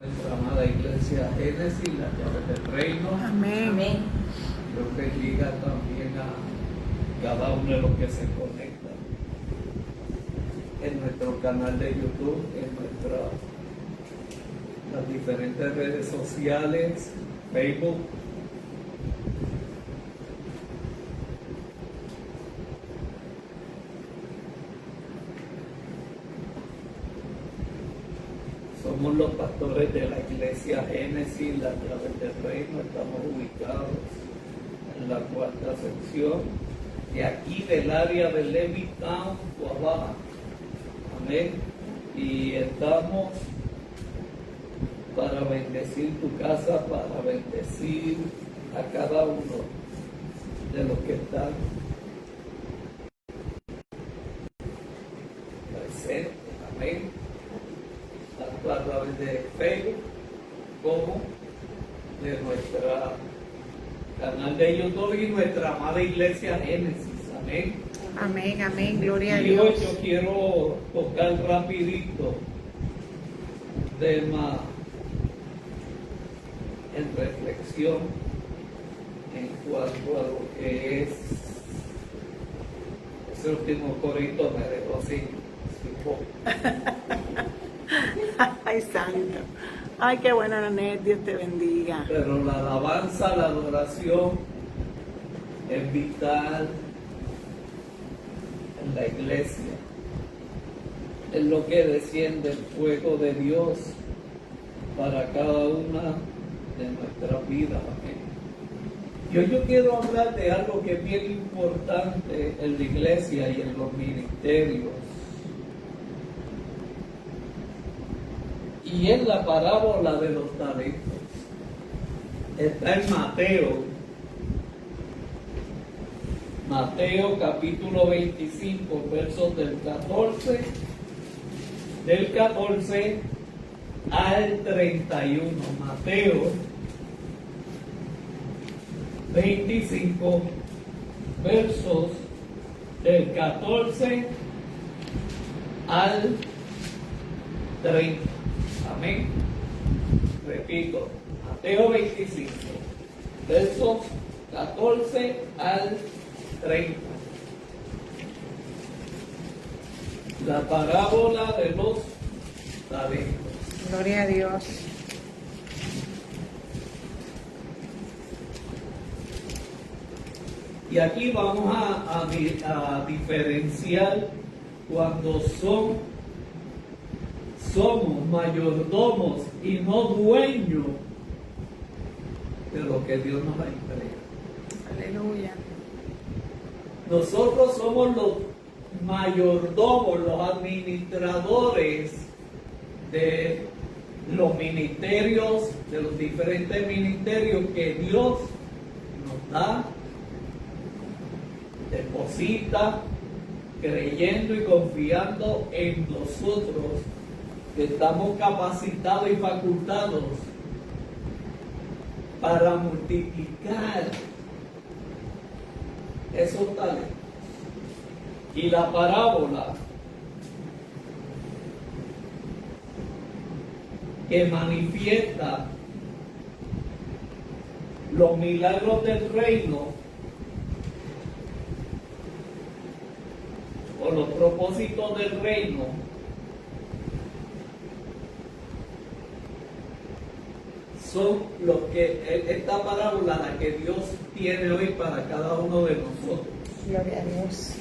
Nuestra amada iglesia Génesis, la llave del reino. Amén. Amén. Creo que liga también a cada uno de los que se conectan en nuestro canal de YouTube, en las diferentes redes sociales, Facebook. Somos los pastores de la iglesia Génesis, la llave del reino. Estamos ubicados en la cuarta sección de aquí del área de Levittown, Guabá. Amén. Y estamos para bendecir tu casa, para bendecir a cada uno de los que están presentes. Amén. Tanto a través de Facebook como de nuestra canal de YouTube y nuestra amada iglesia Génesis. Amén. Amén, amén, gloria a Y hoy Dios. yo quiero tocar rapidito tema en reflexión en cuanto a lo que es ese último corito me dejó sin voz. Ay, santo. Ay, qué bueno, Nanet, Dios te bendiga. Pero la alabanza, la adoración es vital en la iglesia. Es lo que desciende el fuego de Dios para cada una de nuestras vidas. Amén. Y hoy yo quiero hablar de algo que es bien importante en la iglesia y en los ministerios. Y es la parábola de los talentos. Está en Mateo capítulo 25, versos del 14 al 31. Mateo 25, versos del 14 al 30. Amén. Repito, Mateo 25, versos 14 al 30. La parábola de los talentos. Gloria a Dios. Y aquí vamos a diferenciar cuando somos mayordomos y no dueños de lo que Dios nos ha entregado. Aleluya. Nosotros somos los mayordomos, los administradores de los ministerios, de los diferentes ministerios que Dios nos da, deposita, creyendo y confiando en nosotros, que estamos capacitados y facultados para multiplicar esos talentos. Y la parábola que manifiesta los milagros del reino o los propósitos del reino son los que esta parábola la que Dios tiene hoy para cada uno de nosotros. Gloria a Dios.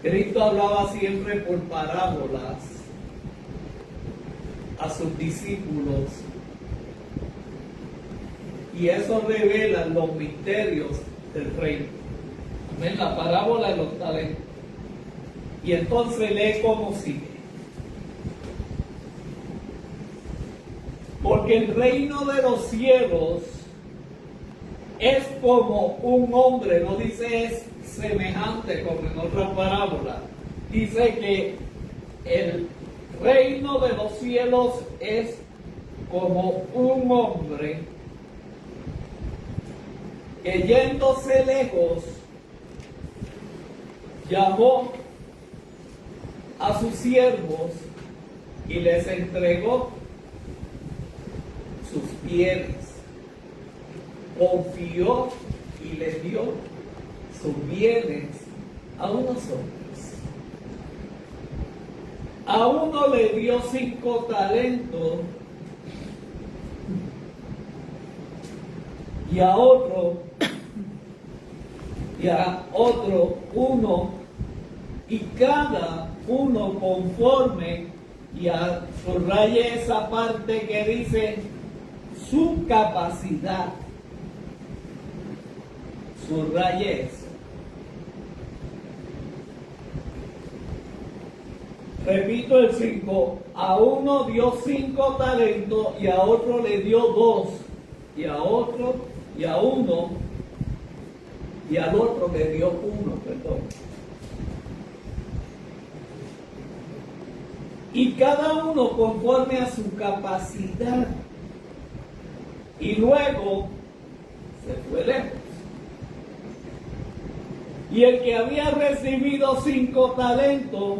Cristo hablaba siempre por parábolas a sus discípulos y eso revela los misterios del reino. Amén. La parábola de los talentos. Y entonces lee como sigue. Porque el reino de los cielos es como un hombre, no dice es semejante como en otra parábola, dice que el reino de los cielos es como un hombre que yéndose lejos llamó a sus siervos y les entregó sus bienes. Confió y le dio sus bienes a unos hombres. A uno le dio 5 talentos y a otro 1, y cada uno conforme, y subraye esa parte que dice su capacidad. Subraye eso. Repito el 5. A uno dio 5 talentos y a otro le dio 2, y a otro y a uno y al otro le dio 1, perdón. Y cada uno conforme a su capacidad. Y luego se fue lejos. Y el que había recibido 5 talentos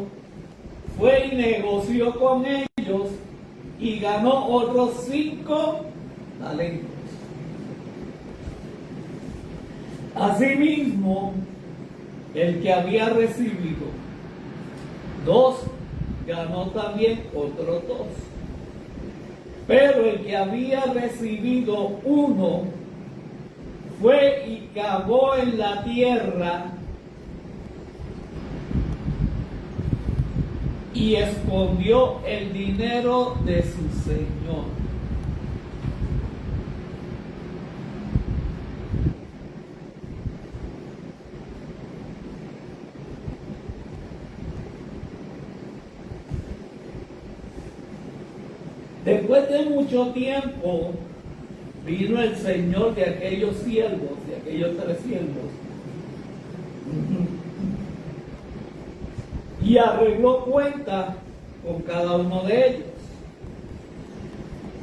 fue y negoció con ellos y ganó otros 5 talentos. Asimismo, el que había recibido 2 ganó también otros 2. Pero el que había recibido 1 fue y cavó en la tierra y escondió el dinero de su señor. Después de mucho tiempo, vino el señor de aquellos siervos, de aquellos 3 siervos, y arregló cuenta con cada uno de ellos.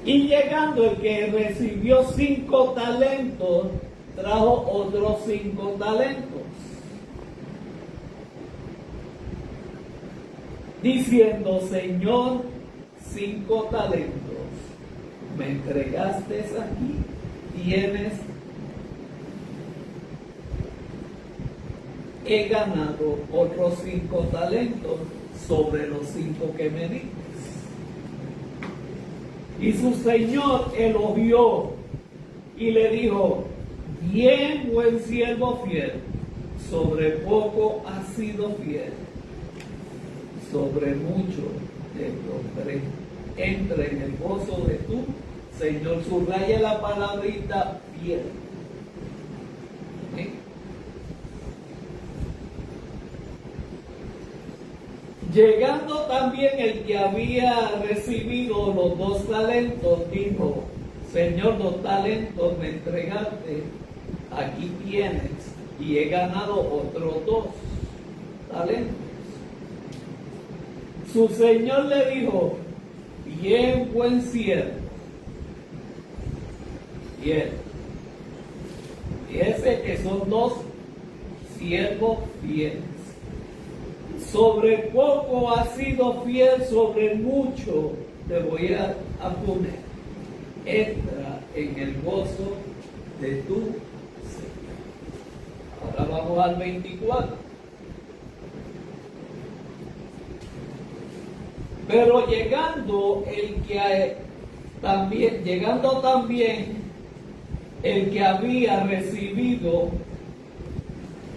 Y llegando el que recibió 5 talentos, trajo otros 5 talentos, diciendo: Señor, 5 talentos me entregaste aquí, tienes, he ganado otros 5 talentos sobre los 5 que me diste. Y su señor elogió y le dijo: bien, buen siervo fiel, sobre poco has sido fiel, sobre mucho te pondré, entra en el gozo de tu Señor. Subraya la palabrita fiel. ¿Sí? Llegando también el que había recibido los 2 talentos, dijo: Señor, 2 talentos me entregaste, aquí tienes, y he ganado otros 2 talentos. Su señor le dijo: bien, buen siervo. Bien. Fíjese que son 2 siervos fieles. Sobre poco has sido fiel, sobre mucho te voy a poner. Entra en el gozo de tu Señor. Ahora vamos al 24. Pero llegando también el que había recibido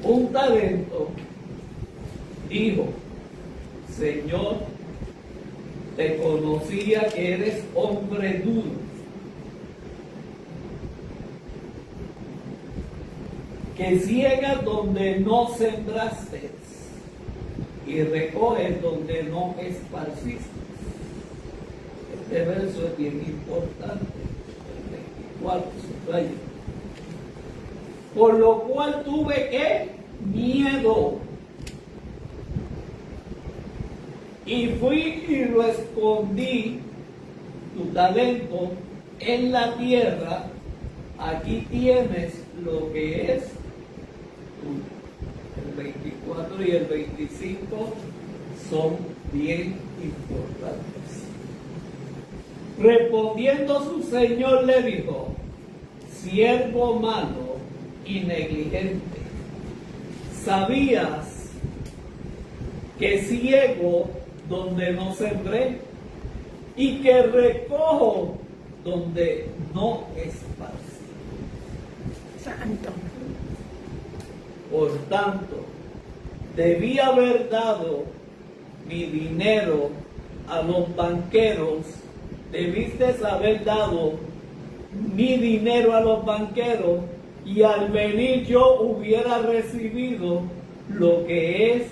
1 talento, dijo: Señor, te conocía que eres hombre duro, que ciegas donde no sembraste y recoges donde no esparciste. Este verso es bien importante, el 24, subraya. Por lo cual tuve miedo, y fui y lo escondí, tu talento, en la tierra. Aquí tienes lo que es tuyo. El 24 y el 25 son bien importantes. Respondiendo su señor le dijo: siervo malo y negligente, ¿sabías que ciego donde no sembré y que recojo donde no esparcí? Santo. Por tanto, debí haber dado mi dinero a los banqueros. Debiste haber dado mi dinero a los banqueros, y al venir yo hubiera recibido lo que es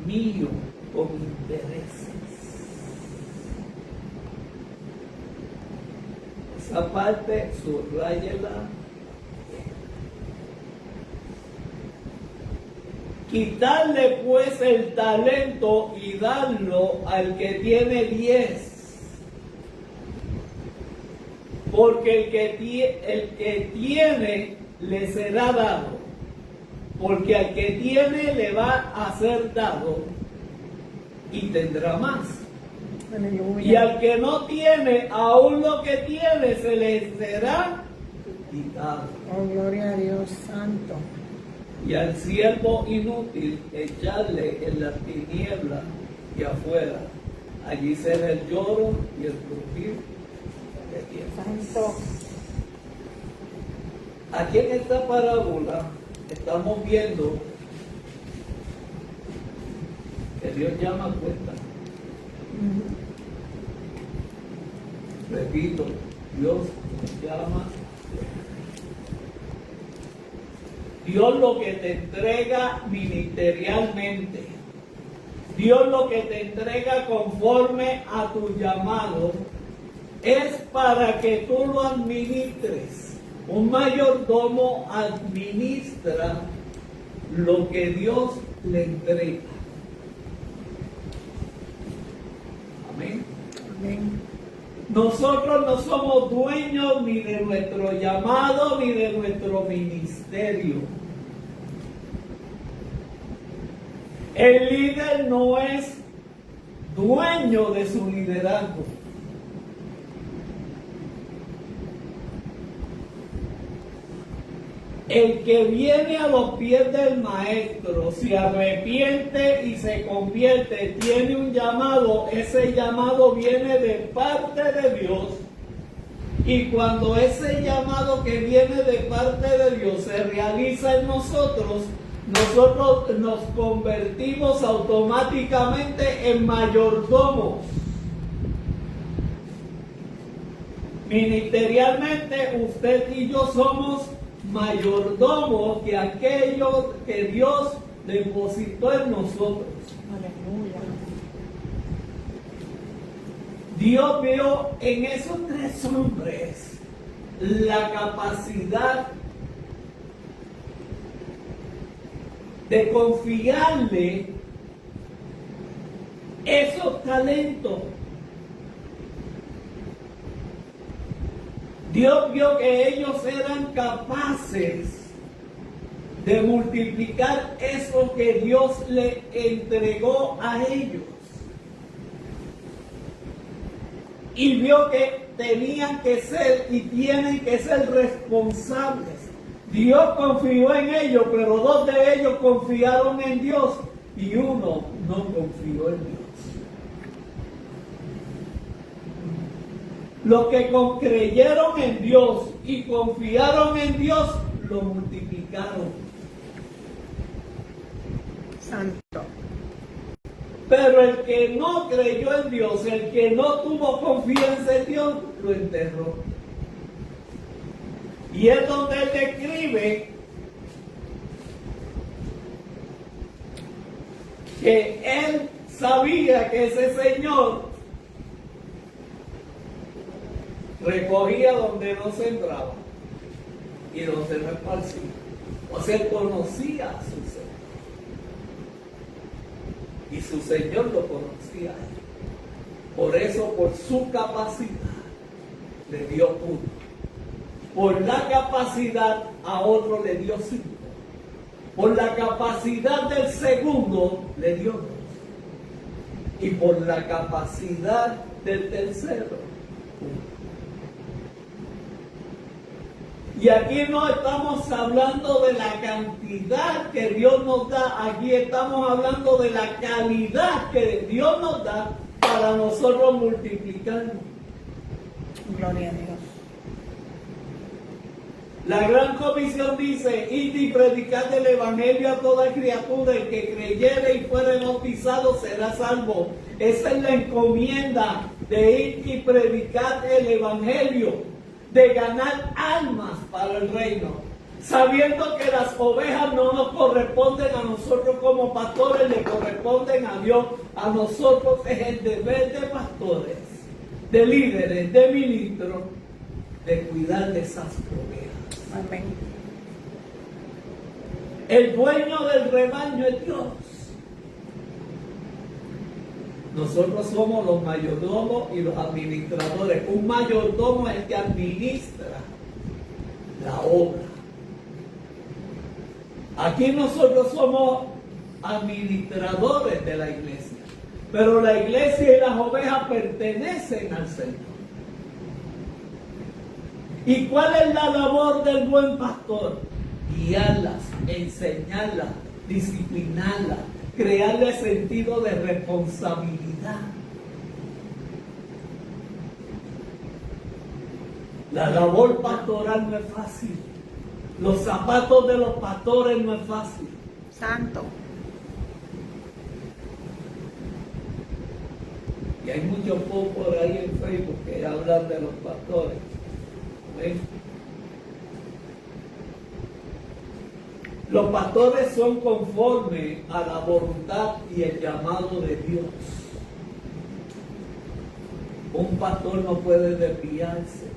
mío con intereses. Esa parte, subrayela. Quitarle pues el talento y darlo al que tiene 10. Porque el que tiene le será dado, porque al que tiene le va a ser dado y tendrá más. Aleluya. Y al que no tiene, aún lo que tiene se le será quitado. Oh, gloria a Dios, santo. Y al siervo inútil echarle en las tinieblas y afuera. Allí será el lloro y el crujir de dientes. Santo. Aquí en esta parábola estamos viendo que Dios llama a cuenta. Repito, Dios nos llama. Dios lo que te entrega ministerialmente, Dios lo que te entrega conforme a tu llamado, es para que tú lo administres. Un mayordomo administra lo que Dios le entrega. Amén. Amén. Nosotros no somos dueños ni de nuestro llamado ni de nuestro ministerio. El líder no es dueño de su liderazgo. El que viene a los pies del maestro, se arrepiente y se convierte, tiene un llamado. Ese llamado viene de parte de Dios. Y cuando ese llamado que viene de parte de Dios se realiza en nosotros, nosotros nos convertimos automáticamente en mayordomos. Ministerialmente, usted y yo somos mayordomos de aquello que Dios depositó en nosotros. Aleluya. Dios vio en esos 3 hombres la capacidad de confiarle esos talentos. Dios vio que ellos eran capaces de multiplicar eso que Dios le entregó a ellos. Y vio que tenían que ser y tienen que ser responsables. Dios confió en ellos, pero 2 de ellos confiaron en Dios y uno no confió en Dios. Los que creyeron en Dios y confiaron en Dios, lo multiplicaron. Santo. Pero el que no creyó en Dios, el que no tuvo confianza en Dios, lo enterró. Y es donde él describe que él sabía que ese señor recogía donde no sembraba y donde no esparcía. O sea, conocía a su Señor. Y su Señor lo conocía a él. Por eso, por su capacidad, le dio 1. Por la capacidad a otro le dio 5. Por la capacidad del segundo le dio 2. Y por la capacidad del tercero Y aquí no estamos hablando de la cantidad que Dios nos da, aquí estamos hablando de la calidad que Dios nos da para nosotros multiplicarnos. Gloria a Dios. La gran comisión dice: id y predicad el evangelio a toda criatura, el que creyere y fuere bautizado será salvo. Esa es la encomienda de ir y predicar el evangelio, de ganar almas para el reino, sabiendo que las ovejas no nos corresponden a nosotros como pastores, le corresponden a Dios. A nosotros es el deber de pastores, de líderes, de ministros, de cuidar de esas ovejas. Amén. El dueño del rebaño es Dios. Nosotros somos los mayordomos y los administradores. Un mayordomo es el que administra la obra. Aquí nosotros somos administradores de la iglesia, pero la iglesia y las ovejas pertenecen al Señor. ¿Y cuál es la labor del buen pastor? Guiarlas, enseñarlas, disciplinarlas, crearle sentido de responsabilidad. La labor pastoral no es fácil. Los zapatos de los pastores no es fácil. Santo. Y hay muchos posts por ahí en Facebook que hablan de los pastores. ¿Ven? Los pastores son conformes a la voluntad y el llamado de Dios. Un pastor no puede desviarse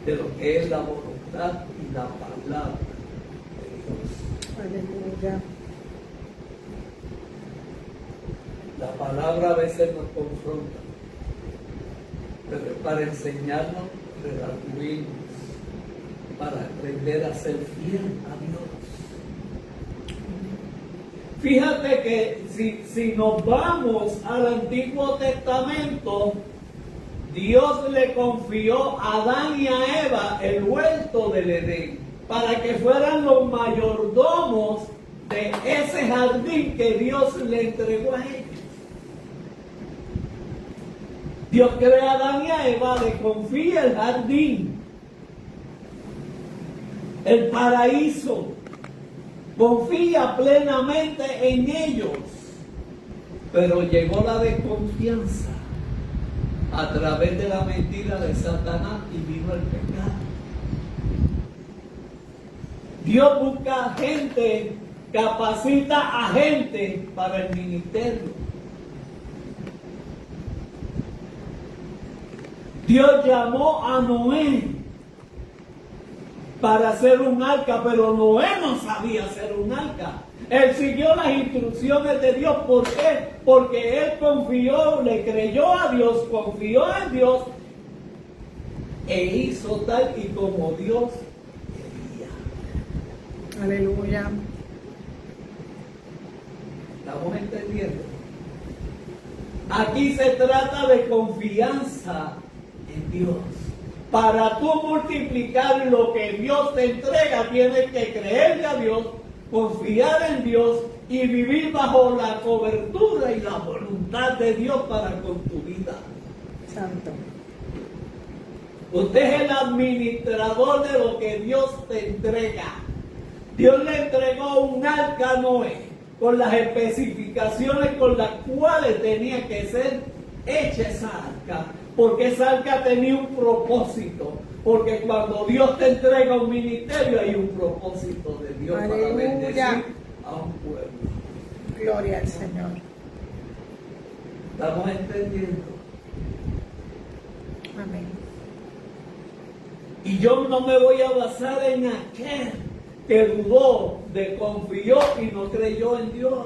de lo que es la voluntad y la palabra de Dios. Aleluya. La palabra a veces nos confronta, pero es para enseñarnos, redarguirnos, para aprender a ser fiel a Dios. Fíjate que si nos vamos al Antiguo Testamento, Dios le confió a Adán y a Eva el huerto del Edén para que fueran los mayordomos de ese jardín que Dios le entregó a ellos. Dios crea a Adán y a Eva, le confía el jardín, el paraíso, confía plenamente en ellos, pero llegó la desconfianza a través de la mentira de Satanás y vino el pecado. Dios busca gente, capacita a gente para el ministerio. Dios llamó a Noé para hacer un arca, pero Noé no sabía hacer un arca. Él siguió las instrucciones de Dios. ¿Por qué? Porque él confió, le creyó a Dios, confió en Dios e hizo tal y como Dios quería. Aleluya. ¿Estamos entendiendo? Aquí se trata de confianza en Dios. Para tú multiplicar lo que Dios te entrega, tienes que creerle a Dios, confiar en Dios y vivir bajo la cobertura y la voluntad de Dios para con tu vida. Santo. Usted es el administrador de lo que Dios te entrega. Dios le entregó un arca a Noé con las especificaciones con las cuales tenía que ser hecha esa arca, porque esa arca tenía un propósito, porque cuando Dios te entrega un ministerio hay un propósito de Dios. Aleluya. Para bendecir a un pueblo. Gloria al Señor. ¿Estamos entendiendo? Amén. Y yo no me voy a basar en aquel que dudó, desconfió y no creyó en Dios.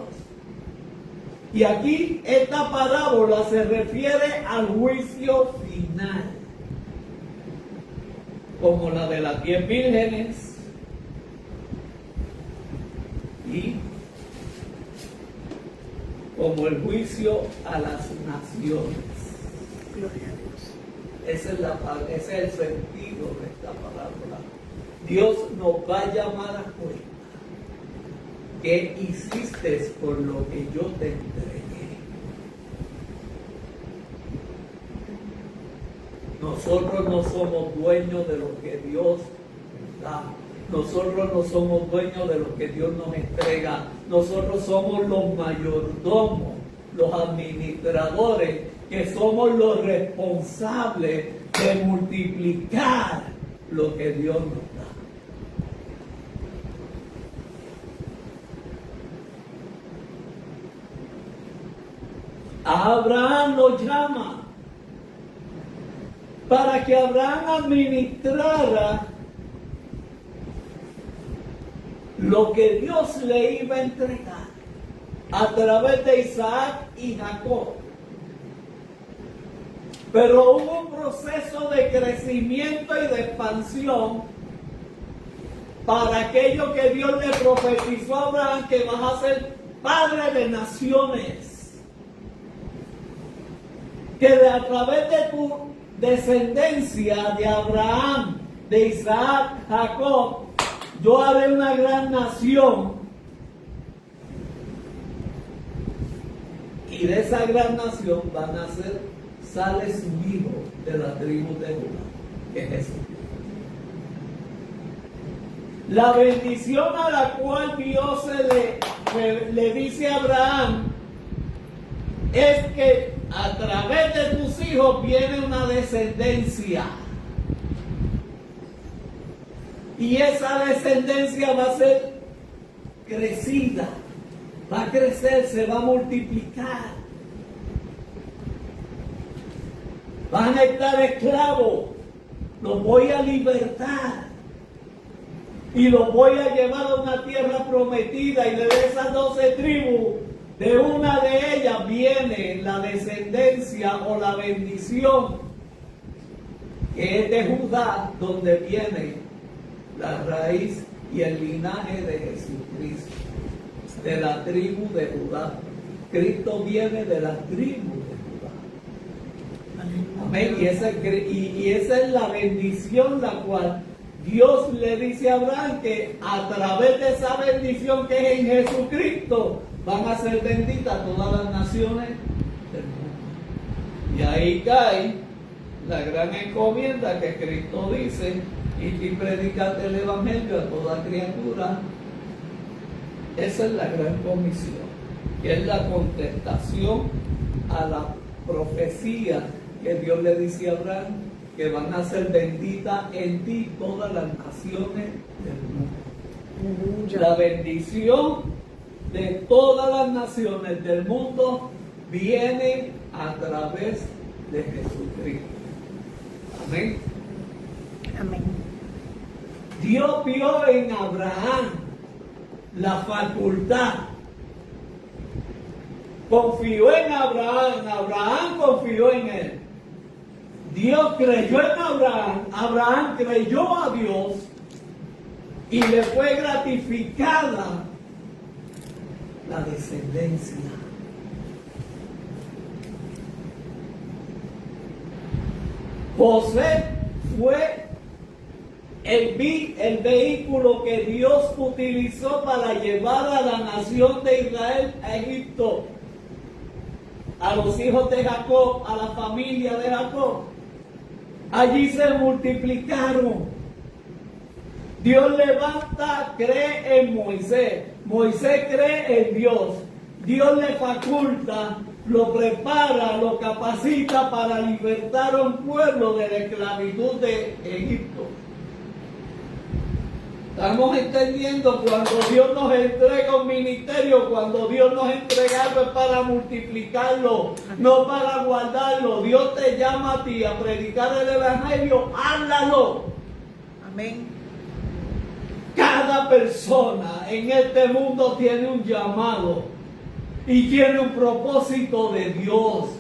Y aquí esta parábola se refiere al juicio final, como la de las 10 vírgenes y como el juicio a las naciones. Gloria a Dios. Ese es el sentido de esta parábola. Dios nos va a llamar a cuenta. ¿Qué hiciste por lo que yo te entregué? Nosotros no somos dueños de lo que Dios da. Nosotros no somos dueños de lo que Dios nos entrega. Nosotros somos los mayordomos, los administradores, que somos los responsables de multiplicar lo que Dios nos da. A Abraham lo llama para que Abraham administrara lo que Dios le iba a entregar a través de Isaac y Jacob. Pero hubo un proceso de crecimiento y de expansión para aquello que Dios le profetizó a Abraham, que vas a ser padre de naciones. Que a través de tu descendencia de Abraham, de Isaac, Jacob, yo haré una gran nación. Y de esa gran nación van a ser, sale su hijo de la tribu de Judá, que es Jesús. La bendición a la cual Dios le dice a Abraham es que a través de tus hijos viene una descendencia. Y esa descendencia va a ser crecida, va a crecer, se va a multiplicar. Van a estar esclavos, los voy a libertar y los voy a llevar a una tierra prometida, y de esas 12 tribus, de una de ellas viene la descendencia o la bendición, que es de Judá, donde viene la raíz y el linaje de Jesucristo, de la tribu de Judá. Cristo viene de la tribu de Judá. Amén. Y esa es la bendición la cual Dios le dice a Abraham, que a través de esa bendición que es en Jesucristo van a ser benditas todas las naciones del mundo. Y ahí cae la gran encomienda que Cristo dice: y predicate el evangelio a toda criatura. Esa es la gran comisión, que es la contestación a la profecía que Dios le dice a Abraham, que van a ser benditas en ti todas las naciones del mundo. La bendición de todas las naciones del mundo viene a través de Jesucristo. Amén. Amén. Dios vio en Abraham la facultad. Confió en Abraham, Abraham confió en él. Dios creyó en Abraham, Abraham creyó a Dios y le fue gratificada la descendencia. José fue el vehículo que Dios utilizó para llevar a la nación de Israel a Egipto, a los hijos de Jacob, a la familia de Jacob. Allí se multiplicaron. Dios levanta, cree en Moisés. Moisés cree en Dios. Dios le faculta, lo prepara, lo capacita para libertar a un pueblo de la esclavitud de Egipto. Estamos entendiendo, cuando Dios nos entrega un ministerio, cuando Dios nos entrega algo, es para multiplicarlo, no para guardarlo. Dios te llama a ti a predicar el evangelio, háblalo. Amén. Cada persona en este mundo tiene un llamado y tiene un propósito de Dios.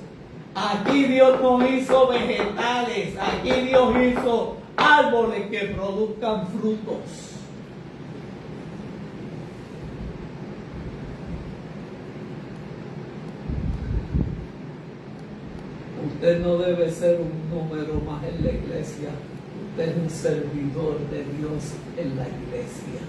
Aquí Dios no hizo vegetales, aquí Dios hizo árboles que produzcan frutos. Usted no debe ser un número más en la iglesia. Usted es un servidor de Dios en la iglesia.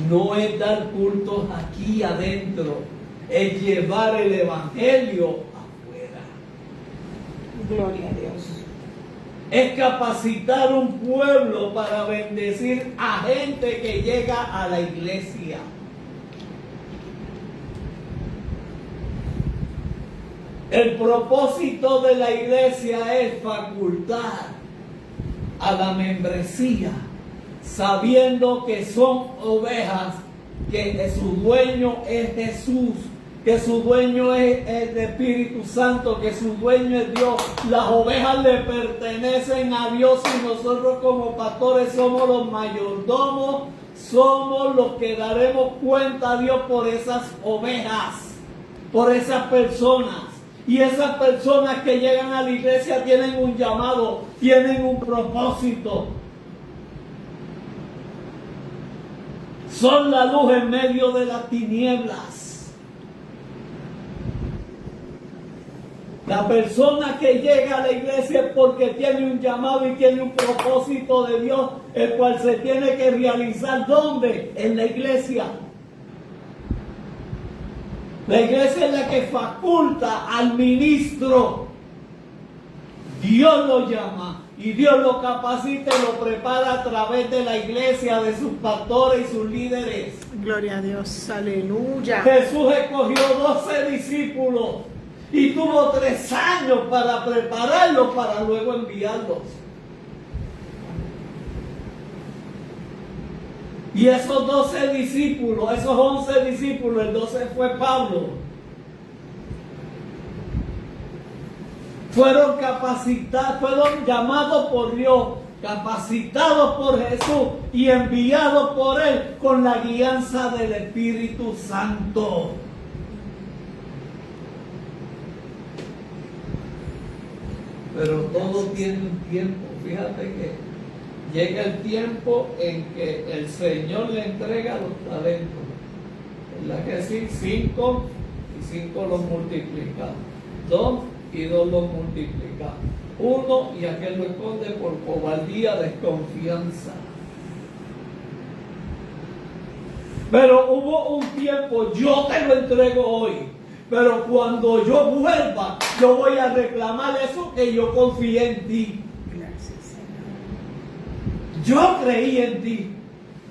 No es dar cultos aquí adentro, es llevar el evangelio afuera. Gloria a Dios. Es capacitar un pueblo para bendecir a gente que llega a la iglesia. El propósito de la iglesia es facultar a la membresía, sabiendo que son ovejas, que su dueño es Jesús, que su dueño es el Espíritu Santo, que su dueño es Dios. Las ovejas le pertenecen a Dios y nosotros como pastores somos los mayordomos, somos los que daremos cuenta a Dios por esas ovejas, por esas personas. Y esas personas que llegan a la iglesia tienen un llamado, tienen un propósito. Son la luz en medio de las tinieblas. La persona que llega a la iglesia es porque tiene un llamado y tiene un propósito de Dios, el cual se tiene que realizar. ¿Dónde? En la iglesia. La iglesia es la que faculta al ministro. Dios lo llama y Dios lo capacita y lo prepara a través de la iglesia, de sus pastores y sus líderes. Gloria a Dios. Aleluya. Jesús escogió 12 discípulos y tuvo 3 años para prepararlos para luego enviarlos. Y esos 12 discípulos, esos 11 discípulos, el 12 fue Pablo, fueron capacitados, fueron llamados por Dios, capacitados por Jesús y enviados por Él con la guianza del Espíritu Santo. Pero todo tiene un tiempo. Fíjate que llega el tiempo en que el Señor le entrega los talentos. ¿Verdad que sí? 5 y 5 los multiplica. 2 y 2 los multiplica. 1 y aquel lo esconde por cobardía, desconfianza. Pero hubo un tiempo, yo te lo entrego hoy, pero cuando yo vuelva, yo voy a reclamar eso que yo confié en ti. Yo creí en ti.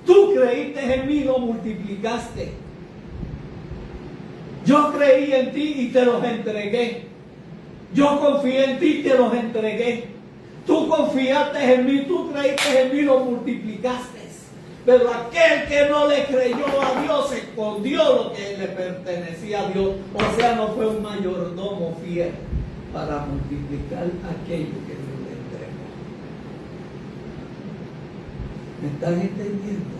Tú creíste en mí, lo multiplicaste. Yo creí en ti y te los entregué. Yo confié en ti y te los entregué. Tú confiaste en mí, tú creíste en mí, lo multiplicaste. Pero aquel que no le creyó a Dios escondió lo que le pertenecía a Dios. O sea, no fue un mayordomo fiel para multiplicar aquello que Dios le entregó. ¿Me están entendiendo?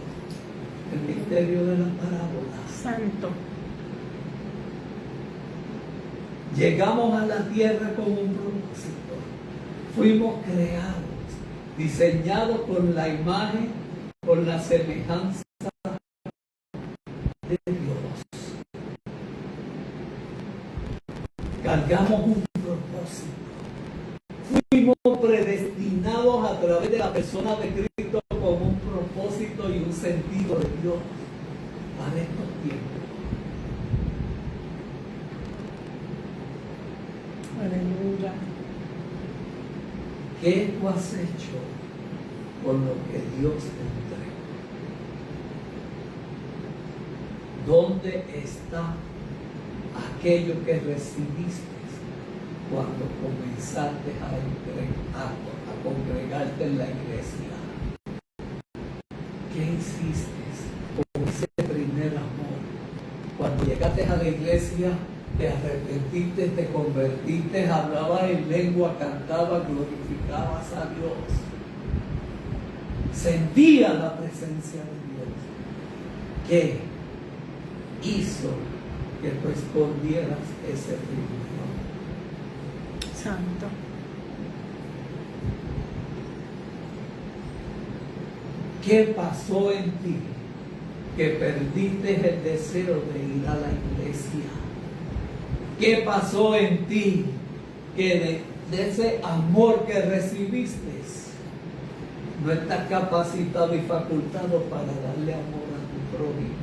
El misterio de la parábola. Santo. Llegamos a la tierra con un propósito. Fuimos creados, diseñados con la imagen, con la semejanza de Dios. Cargamos un propósito. Fuimos predestinados a través de la persona de Cristo con un propósito y un sentido de Dios para estos tiempos. Aleluya. ¿Qué tú has hecho con lo que Dios te entregó? ¿Dónde está aquello que recibiste cuando comenzaste a congregarte en la iglesia? ¿Qué hiciste con ese primer amor? Cuando llegaste a la iglesia, te arrepentiste, te convertiste, hablabas en lengua, cantabas, glorificabas a Dios. Sentías la presencia de Dios. ¿Qué hizo que tú escondieras ese primer amor? Santo. ¿Qué pasó en ti que perdiste el deseo de ir a la iglesia? ¿Qué pasó en ti que de ese amor que recibiste no estás capacitado y facultado para darle amor a tu prójimo?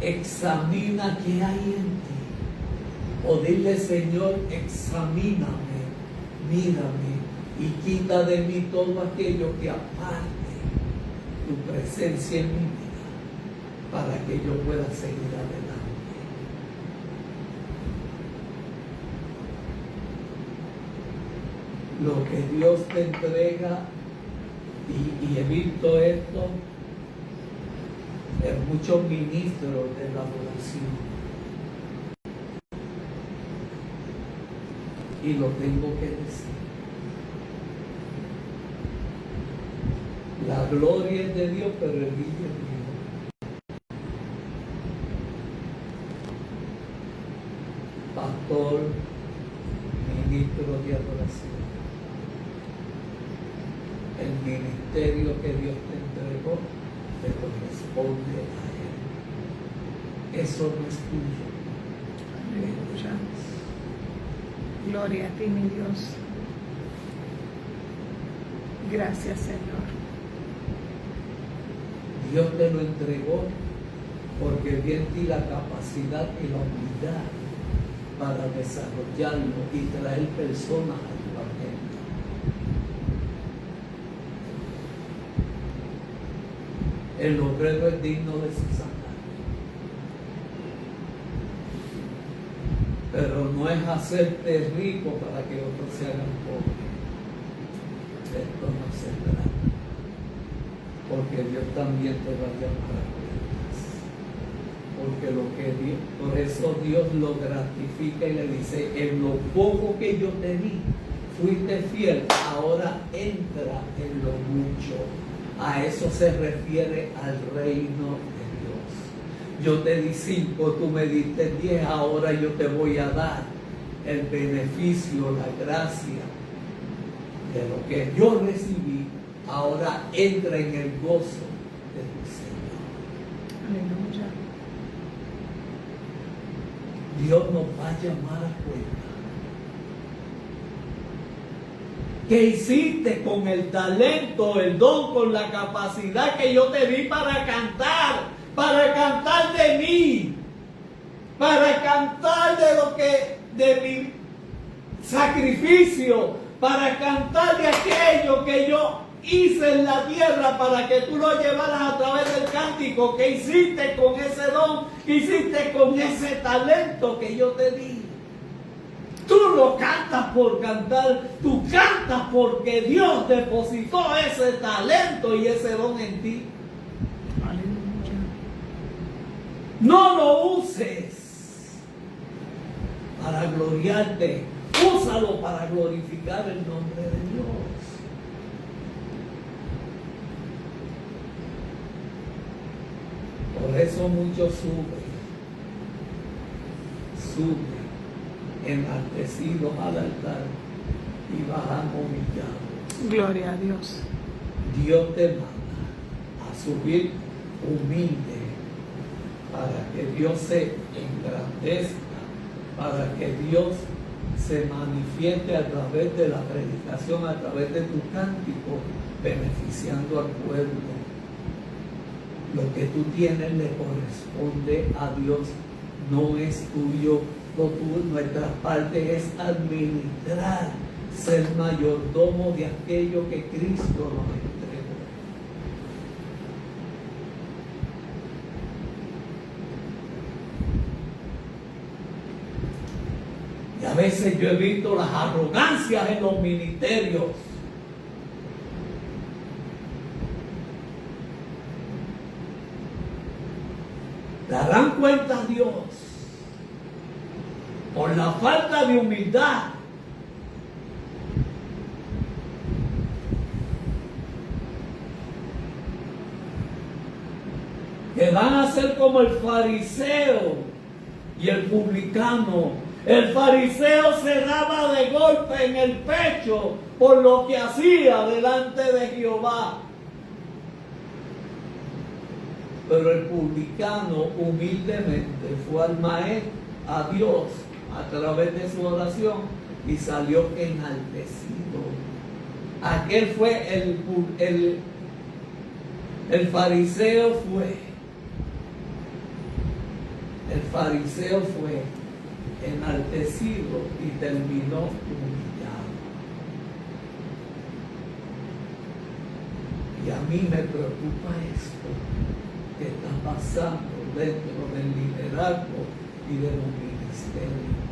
Examina qué hay en ti. O dile, Señor, examíname, mírame y quita de mí todo aquello que aparte tu presencia en mi vida para que yo pueda seguir adelante. Lo que Dios te entrega, y he visto esto en muchos ministros de la adoración, y lo tengo que decir. La gloria es de Dios, pero el brillo es mío. Pastor, ministro de adoración, el ministerio que Dios te entregó te corresponde a Él. Eso no es tuyo. Aleluya. Gloria a ti, mi Dios. Gracias, Señor. Dios te lo entregó porque vi en ti la capacidad y la humildad para desarrollarlo y traer personas al Evangelio. El obrero es digno de su salario, pero no es hacerte rico para que otros se hagan pobres. De esto no se trata, porque Dios también te va a llamar a cuentas. Porque lo que Dios, por eso Dios lo gratifica y le dice, en lo poco que yo te di, fuiste fiel, ahora entra en lo mucho. A eso se refiere al reino de Dios. Yo te di 5, tú me diste 10, ahora yo te voy a dar el beneficio, la gracia de lo que yo recibí. Ahora entra en el gozo de tu Señor. Aleluya. Dios nos va a llamar a cuenta. ¿Qué hiciste con el talento, el don, con la capacidad que yo te di para cantar de mí, para cantar de lo que, de mi sacrificio, para cantar de aquello que yo hice en la tierra para que tú lo llevaras a través del cántico? ¿Qué hiciste con ese don? ¿Qué hiciste con ese talento que yo te di? Tú no cantas por cantar, tú cantas porque Dios depositó ese talento y ese don en ti. Aleluya. No lo uses para gloriarte, úsalo para glorificar el nombre de Dios. Por eso muchos suben enaltecidos al altar y bajan humillados. Gloria a Dios. Dios te manda a subir humilde para que Dios se engrandezca, para que Dios se manifieste a través de la predicación, a través de tu cántico, beneficiando al pueblo. Lo que tú tienes le corresponde a Dios, no es tuyo. Nuestra parte es administrar, ser mayordomo de aquello que Cristo nos entregó. Y a veces yo he visto las arrogancias en los ministerios. Darán cuenta a Dios por la falta de humildad. Que van a ser como el fariseo y el publicano, El fariseo se daba de golpe en el pecho por lo que hacía delante de Jehová. Pero el publicano humildemente fue al maestro, a Dios, a través de su oración y salió enaltecido. Aquel fue el fariseo fue enaltecido y terminó humillado. Y a mí me preocupa esto que está pasando dentro del liderazgo y de los ministerios.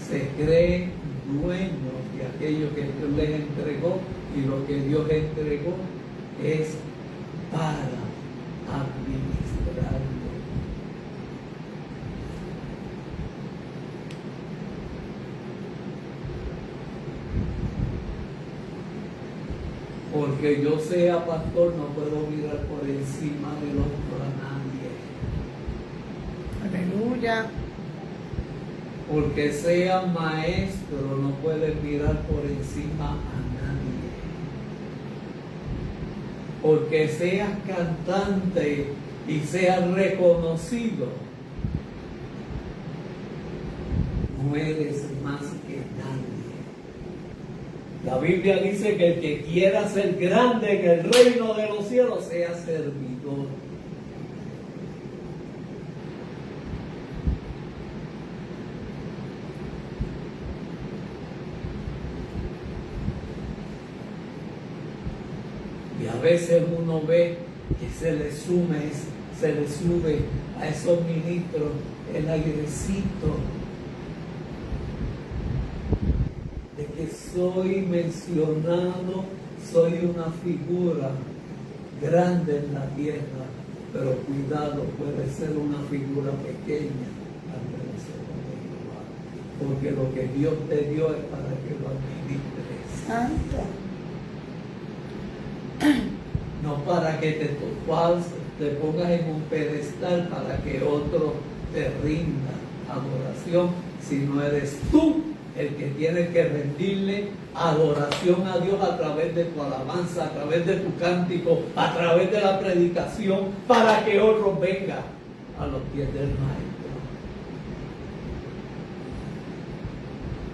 Se creen dueños de aquello que Dios les entregó, y lo que Dios entregó es para administrarlo. Porque yo sea pastor, no puedo mirar por encima del hombro a nadie. Aleluya. Porque sea maestro, no puedes mirar por encima a nadie. Porque seas cantante y seas reconocido, no eres más que nadie. La Biblia dice que el que quiera ser grande en el reino de los cielos sea servidor. Y a veces uno ve que se le sube a esos ministros el airecito de que soy mencionado, soy una figura grande en la tierra, pero cuidado, puede ser una figura pequeña ante los ojos de Jehová, porque lo que Dios te dio es para que lo administres. Santo. No para que te pongas en un pedestal para que otro te rinda adoración, sino eres tú el que tiene que rendirle adoración a Dios a través de tu alabanza, a través de tu cántico, a través de la predicación, para que otro venga a los pies del Maestro.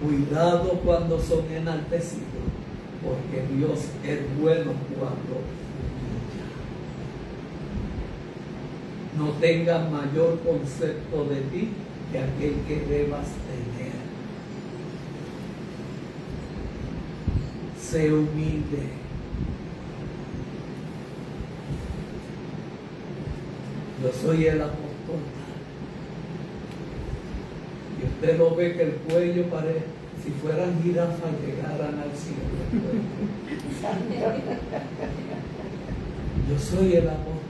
Cuidado cuando son enaltecidos, porque Dios es bueno cuando humilla. No tengas mayor concepto de ti que aquel que debas tener. Sé humilde. Yo soy el apóstol. Y usted lo ve que el cuello parece, si fueran jirafas llegaran al cielo. Yo soy el apóstol.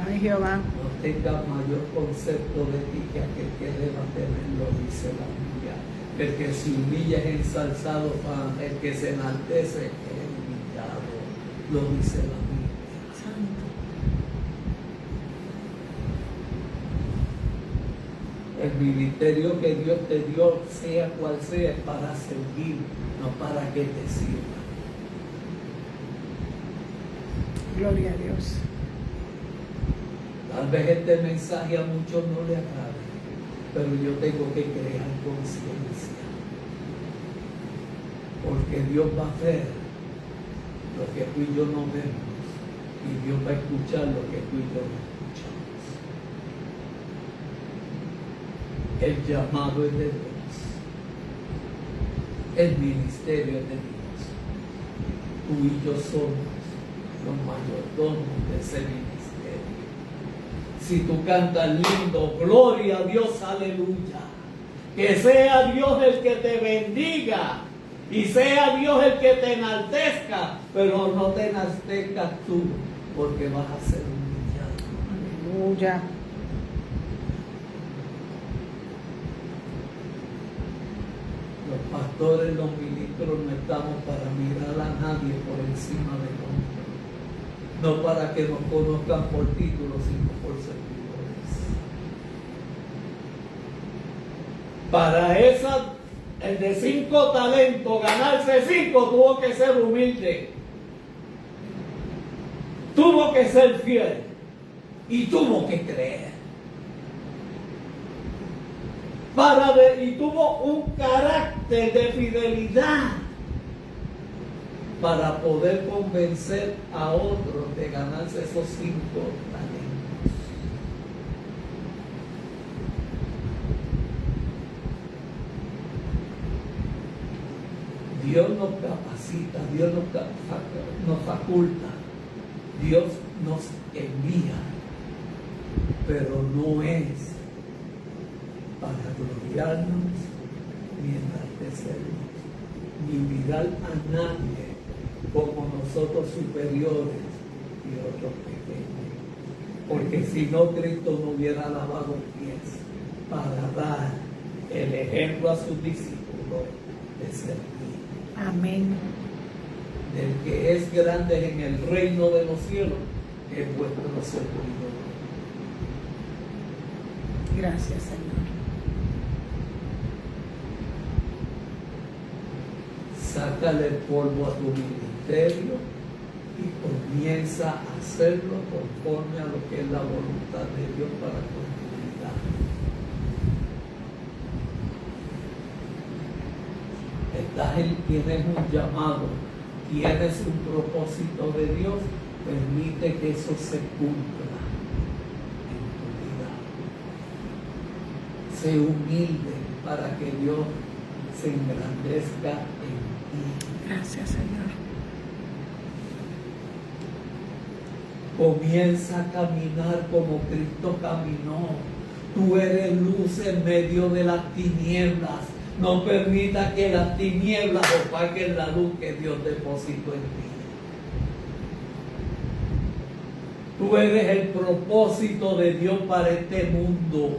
Ay, Jehová. No tenga mayor concepto de ti que aquel que deba tenerlo, dice la Biblia. El que se humilla es ensalzado, el que se enaltece es humillado, lo dice la Biblia. Santo. El ministerio que Dios te dio, sea cual sea, es para servir, no para que te sirva. Gloria a Dios. Tal vez este mensaje a muchos no le agrade, pero yo tengo que crear conciencia. Porque Dios va a ver lo que tú y yo no vemos, y Dios va a escuchar lo que tú y yo no escuchamos. El llamado es de Dios. El ministerio es de Dios. Tú y yo somos los mayordomos de ese ministerio. Si tú cantas lindo, gloria a Dios, aleluya. Que sea Dios el que te bendiga y sea Dios el que te enaltezca, pero no te enaltezcas tú, porque vas a ser humillado. Aleluya. Los pastores, los ministros, no estamos para mirar a nadie por encima del hombro. No para que nos conozcan por títulos, sino por servidores. Para esa, el de 5 talentos, ganarse 5, tuvo que ser humilde. Tuvo que ser fiel. Y tuvo que creer. Y tuvo un carácter de fidelidad para poder convencer a otros de ganarse esos 5 talentos. Dios nos capacita, Dios nos faculta, Dios nos envía, pero no es para gloriarnos ni enaltecernos, ni mirar a nadie como nosotros superiores y otros pequeños. Porque si no, Cristo no hubiera lavado pies para dar el ejemplo a sus discípulos de servir. Amén. Del que es grande en el reino de los cielos es vuestro servidor. Gracias, Señor. Sácale el polvo a tu ministerio y comienza a hacerlo conforme a lo que es la voluntad de Dios para tu comunidad. Tienes un llamado, tienes un propósito de Dios, permite que eso se cumpla en tu vida. Sé humilde para que Dios se engrandezca en ti. Gracias, Señor. Comienza a caminar como Cristo caminó. Tú eres luz en medio de las tinieblas. No permita que las tinieblas opaquen la luz que Dios depositó en ti. Tú eres el propósito de Dios para este mundo,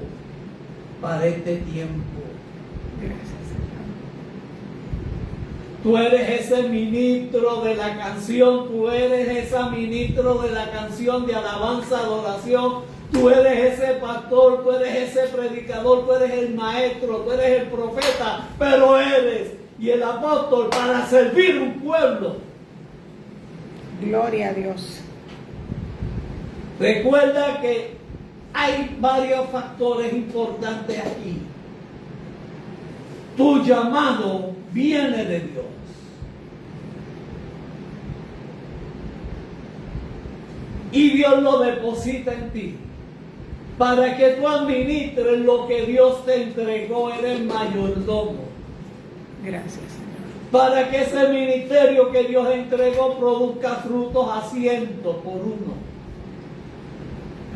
para este tiempo. Gracias, Señor. Tú eres ese ministro de la canción, tú eres ese ministro de la canción de alabanza, adoración. Tú eres ese pastor, tú eres ese predicador, tú eres el maestro, tú eres el profeta, pero eres y el apóstol para servir un pueblo. Gloria a Dios. Recuerda que hay varios factores importantes aquí. Tu llamado viene de Dios. Y Dios lo deposita en ti. Para que tú administres lo que Dios te entregó, eres mayordomo. Gracias, Señor. Para que ese ministerio que Dios entregó produzca frutos a 100 por 1.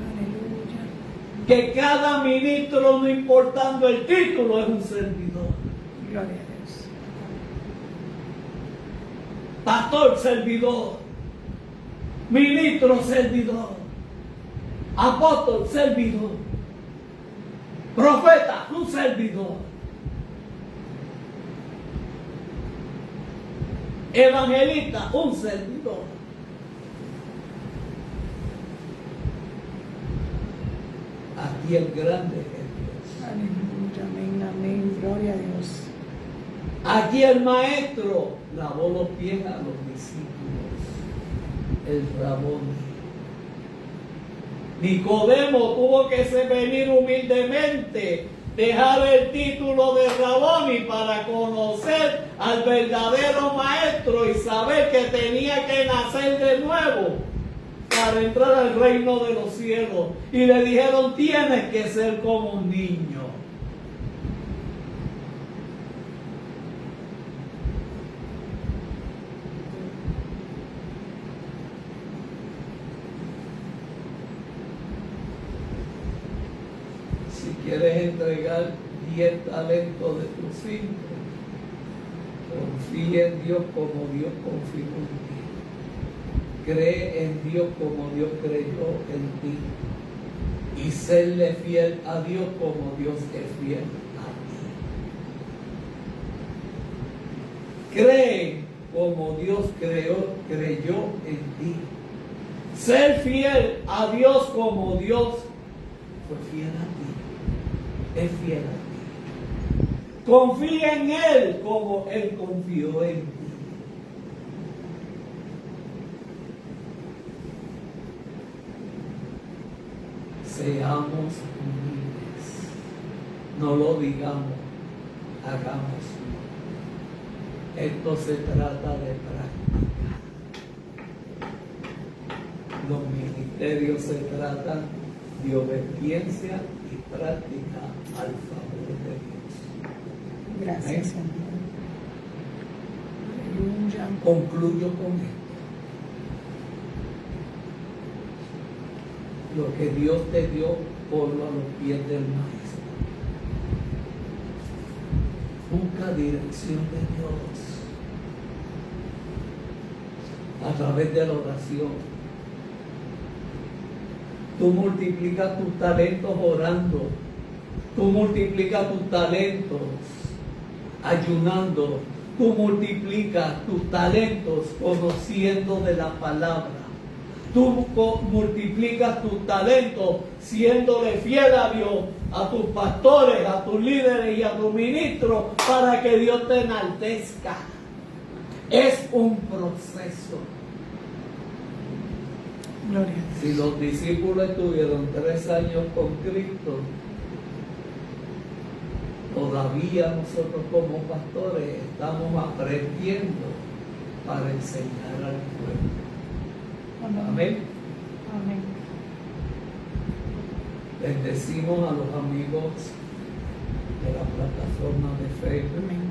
Aleluya. Que cada ministro, no importando el título, es un servidor. Gloria a Dios. Pastor, servidor. Ministro, servidor. Apóstol, servidor. Profeta, un servidor. Evangelista, un servidor. Aquí el grande es Dios. Aleluya. Amén, amén. Gloria a Dios. Aquí el maestro lavó los pies a los discípulos. El Rabón. Nicodemo tuvo que venir humildemente, dejar el título de Raboni para conocer al verdadero maestro y saber que tenía que nacer de nuevo para entrar al reino de los cielos. Y le dijeron, tienes que ser como un niño. Si quieres entregar 10 talentos de tus 5, confía en Dios como Dios confió en ti. Cree en Dios como Dios creyó en ti. Y serle fiel a Dios como Dios es fiel a Cree como Dios creyó en ti. Ser fiel a Dios como Dios fue fiel a ti. Es fiel a ti. Confía en Él como Él confió en ti. Seamos humildes. No lo digamos, hagámoslo. Esto se trata de práctica. Los ministerios se tratan de obediencia y práctica al favor de Dios. Gracias, Señor. Aleluya. Concluyo con esto. Lo que Dios te dio, ponlo a los pies del Maestro. Busca dirección de Dios a través de la oración. Tú multiplicas tus talentos orando. Tú multiplicas tus talentos ayunando. Tú multiplicas tus talentos conociendo de la palabra. Tú multiplicas tus talentos siéndole fiel a Dios, a tus pastores, a tus líderes y a tus ministros para que Dios te enaltezca. Es un proceso. Gloria a Dios. Si los discípulos estuvieron 3 años con Cristo, todavía nosotros como pastores estamos aprendiendo para enseñar al pueblo. Amén. Amén. Bendecimos a los amigos de la plataforma de Facebook, Amén.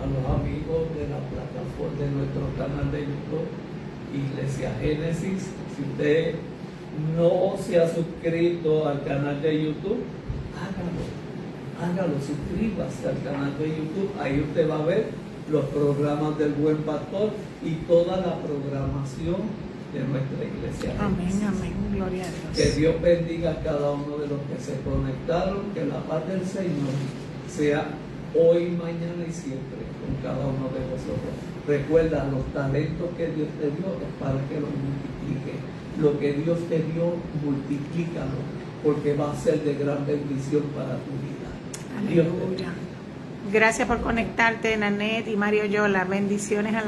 a los amigos de la plataforma de nuestro canal de YouTube, Iglesia Génesis. Si usted no se ha suscrito al canal de YouTube, hágalo, suscríbase al canal de YouTube. Ahí usted va a ver los programas del Buen Pastor y toda la programación de nuestra iglesia. Amén, amén, gloria a Dios. Que Dios bendiga a cada uno de los que se conectaron, que la paz del Señor sea hoy, mañana y siempre con cada uno de vosotros. Recuerda, los talentos que Dios te dio es para que los multiplique. Lo que Dios te dio, multiplícalo, porque va a ser de gran bendición para tu vida. Dios te bendiga. Aleluya. Gracias por conectarte, Nanet y Mario Yola. Bendiciones a la